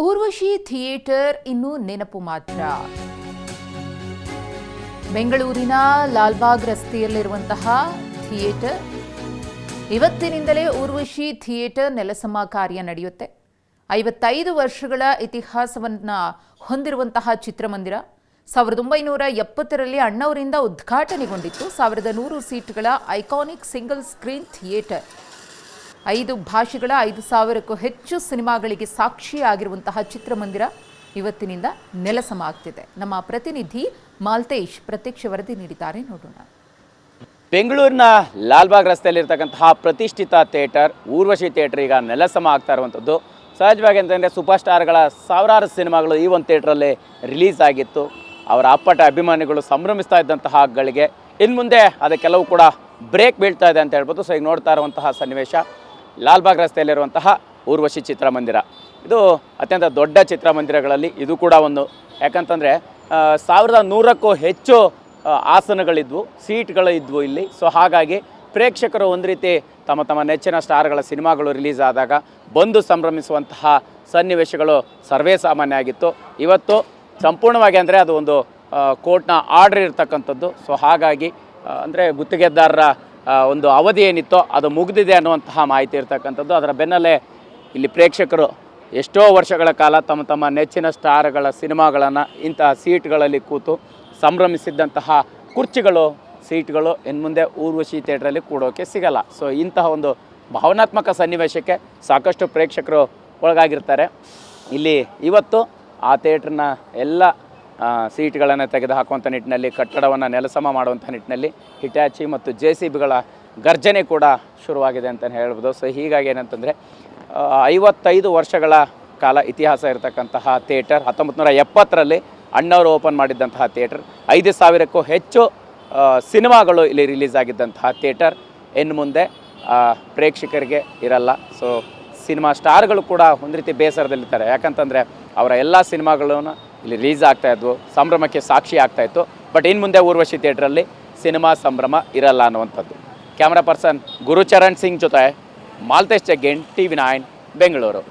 Urvashi theatre ಇನ್ನೂ ನೆನಪು ಮಾತ್ರ. ಬೆಂಗಳೂರಿನ ಲಾಲ್ಬಾಗ್ ರಸ್ತೆಯಲ್ಲಿರುವಂತಹ ಥಿಯೇಟರ್ ಇವತ್ತಿನಿಂದಲೇ ಊರ್ವಶಿ ಥಿಯೇಟರ್ ನೆಲಸಮ ಕಾರ್ಯ ನಡೆಯುತ್ತೆ. 55 ವರ್ಷಗಳ ಇತಿಹಾಸವನ್ನು ಹೊಂದಿರುವಂತಹ ಚಿತ್ರಮಂದಿರ 1970ರಲ್ಲಿ ಅಣ್ಣವರಿಂದ ಉದ್ಘಾಟನೆಗೊಂಡಿತ್ತು. 1100 ಸೀಟ್ಗಳ ಐಕಾನಿಕ್ ಸಿಂಗಲ್ ಸ್ಕ್ರೀನ್ ಥಿಯೇಟರ್, 5 ಭಾಷೆಗಳ 5000ಕ್ಕೂ ಹೆಚ್ಚು ಸಿನಿಮಾಗಳಿಗೆ ಸಾಕ್ಷಿಯಾಗಿರುವಂತಹ ಚಿತ್ರಮಂದಿರ ಇವತ್ತಿನಿಂದ ನೆಲಸಮ ಆಗ್ತಿದೆ. ನಮ್ಮ ಪ್ರತಿನಿಧಿ ಮಾಲ್ತೇಶ್ ಪ್ರತ್ಯಕ್ಷ ವರದಿ ನೀಡಿದ್ದಾರೆ, ನೋಡೋಣ. ಬೆಂಗಳೂರಿನ ಲಾಲ್ಬಾಗ್ ರಸ್ತೆಯಲ್ಲಿರ್ತಕ್ಕಂತಹ ಪ್ರತಿಷ್ಠಿತ ಥಿಯೇಟರ್ ಊರ್ವಶಿ ಥಿಯೇಟರ್ ಈಗ ನೆಲಸಮ ಆಗ್ತಾ ಇರುವಂಥದ್ದು. ಸಹಜವಾಗಿ ಅಂತಂದರೆ ಸೂಪರ್ ಸ್ಟಾರ್ಗಳ ಸಾವಿರಾರು ಸಿನಿಮಾಗಳು ಈ ಒಂದು ಥಿಯೇಟ್ರಲ್ಲಿ ರಿಲೀಸ್ ಆಗಿತ್ತು. ಅವರ ಅಪ್ಪಟ ಅಭಿಮಾನಿಗಳು ಸಂಭ್ರಮಿಸ್ತಾ ಇದ್ದಂತಹ ಗಳಿಗೆ ಇನ್ನು ಮುಂದೆ ಅದಕ್ಕೆಲ್ಲವೂ ಕೂಡ ಬ್ರೇಕ್ ಬೀಳ್ತಾ ಇದೆ ಅಂತ ಹೇಳ್ಬೋದು. ಸೊ ಈಗ ನೋಡ್ತಾ ಇರುವಂತಹ ಸನ್ನಿವೇಶ ಲಾಲ್ಬಾಗ್ ರಸ್ತೆಯಲ್ಲಿರುವಂತಹ ಊರ್ವಶಿ ಚಿತ್ರಮಂದಿರ. ಇದು ಅತ್ಯಂತ ದೊಡ್ಡ ಚಿತ್ರಮಂದಿರಗಳಲ್ಲಿ ಇದು ಕೂಡ ಒಂದು. ಯಾಕಂತಂದರೆ 1100ಕ್ಕೂ ಹೆಚ್ಚು ಆಸನಗಳಿದ್ವು, ಸೀಟ್ಗಳು ಇದ್ವು ಇಲ್ಲಿ. ಸೊ ಹಾಗಾಗಿ ಪ್ರೇಕ್ಷಕರು ಒಂದು ರೀತಿ ತಮ್ಮ ತಮ್ಮ ನೆಚ್ಚಿನ ಸ್ಟಾರ್ಗಳ ಸಿನಿಮಾಗಳು ರಿಲೀಸ್ ಆದಾಗ ಬಂದು ಸಂಭ್ರಮಿಸುವಂತಹ ಸನ್ನಿವೇಶಗಳು ಸರ್ವೇ ಸಾಮಾನ್ಯ ಆಗಿತ್ತು. ಇವತ್ತು ಸಂಪೂರ್ಣವಾಗಿ ಅಂದರೆ ಅದು ಒಂದು ಕೋರ್ಟ್ನ ಆರ್ಡರ್ ಇರ್ತಕ್ಕಂಥದ್ದು. ಸೊ ಹಾಗಾಗಿ ಅಂದರೆ ಗುತ್ತಿಗೆದಾರರ ಒಂದು ಅವಧಿ ಏನಿತ್ತೋ ಅದು ಮುಗಿದಿದೆ ಅನ್ನುವಂತಹ ಮಾಹಿತಿ ಇರ್ತಕ್ಕಂಥದ್ದು. ಅದರ ಬೆನ್ನಲ್ಲೇ ಇಲ್ಲಿ ಪ್ರೇಕ್ಷಕರು ಎಷ್ಟೋ ವರ್ಷಗಳ ಕಾಲ ತಮ್ಮ ತಮ್ಮ ನೆಚ್ಚಿನ ಸ್ಟಾರ್ಗಳ ಸಿನಿಮಾಗಳನ್ನು ಇಂತಹ ಸೀಟ್ಗಳಲ್ಲಿ ಕೂತು ಸಂಭ್ರಮಿಸಿದ್ದಂತಹ ಕುರ್ಚಿಗಳು, ಸೀಟ್ಗಳು ಇನ್ನು ಮುಂದೆ ಊರ್ವಶಿ ಥಿಯೇಟ್ರಲ್ಲಿ ಕೂಡೋಕ್ಕೆ ಸಿಗಲ್ಲ. ಸೊ ಇಂತಹ ಒಂದು ಭಾವನಾತ್ಮಕ ಸನ್ನಿವೇಶಕ್ಕೆ ಸಾಕಷ್ಟು ಪ್ರೇಕ್ಷಕರು ಒಳಗಾಗಿರ್ತಾರೆ. ಇಲ್ಲಿ ಇವತ್ತು ಆ ಥಿಯೇಟ್ರನ್ನ ಎಲ್ಲ ಸೀಟ್ಗಳನ್ನು ತೆಗೆದುಹಾಕುವಂಥ ನಿಟ್ಟಿನಲ್ಲಿ, ಕಟ್ಟಡವನ್ನು ನೆಲಸಮ ಮಾಡುವಂಥ ನಿಟ್ಟಿನಲ್ಲಿ ಹಿಟಾಚಿ ಮತ್ತು JCBಗಳ ಗರ್ಜನೆ ಕೂಡ ಶುರುವಾಗಿದೆ ಅಂತಲೇ ಹೇಳ್ಬೋದು. ಸೊ ಹೀಗಾಗಿ ಏನಂತಂದರೆ 55 ವರ್ಷಗಳ ಕಾಲ ಇತಿಹಾಸ ಇರತಕ್ಕಂತಹ ಥಿಯೇಟರ್, 1970ರಲ್ಲಿ ಅಣ್ಣವರು ಓಪನ್ ಮಾಡಿದ್ದಂತಹ ಥಿಯೇಟರ್, 5000ಕ್ಕೂ ಹೆಚ್ಚು ಸಿನಿಮಾಗಳು ಇಲ್ಲಿ ರಿಲೀಸ್ ಆಗಿದ್ದಂತಹ ಥಿಯೇಟರ್ ಇನ್ನು ಮುಂದೆ ಪ್ರೇಕ್ಷಕರಿಗೆ ಇರಲ್ಲ. ಸೊ ಸಿನಿಮಾ ಸ್ಟಾರ್ಗಳು ಕೂಡ ಒಂದು ರೀತಿ ಬೇಸರದಲ್ಲಿರ್ತಾರೆ. ಯಾಕಂತಂದರೆ ಅವರ ಎಲ್ಲ ಸಿನಿಮಾಗಳನ್ನು ಇಲ್ಲಿ ರಿಲೀಸ್ ಆಗ್ತಾಯಿದ್ವು, ಸಂಭ್ರಮಕ್ಕೆ ಸಾಕ್ಷಿ ಆಗ್ತಾಯಿತ್ತು. ಬಟ್ ಇನ್ನು ಮುಂದೆ ಊರ್ವಶಿ ಥಿಯೇಟ್ರಲ್ಲಿ ಸಿನಿಮಾ ಸಂಭ್ರಮ ಇರಲ್ಲ ಅನ್ನುವಂಥದ್ದು. ಕ್ಯಾಮ್ರಾ ಪರ್ಸನ್ ಗುರುಚರಣ್ ಸಿಂಗ್ ಜೊತೆ ಮಾಲ್ತೇಶ್ ಜಗ್ಗೇನ್, TV9 ಬೆಂಗಳೂರು.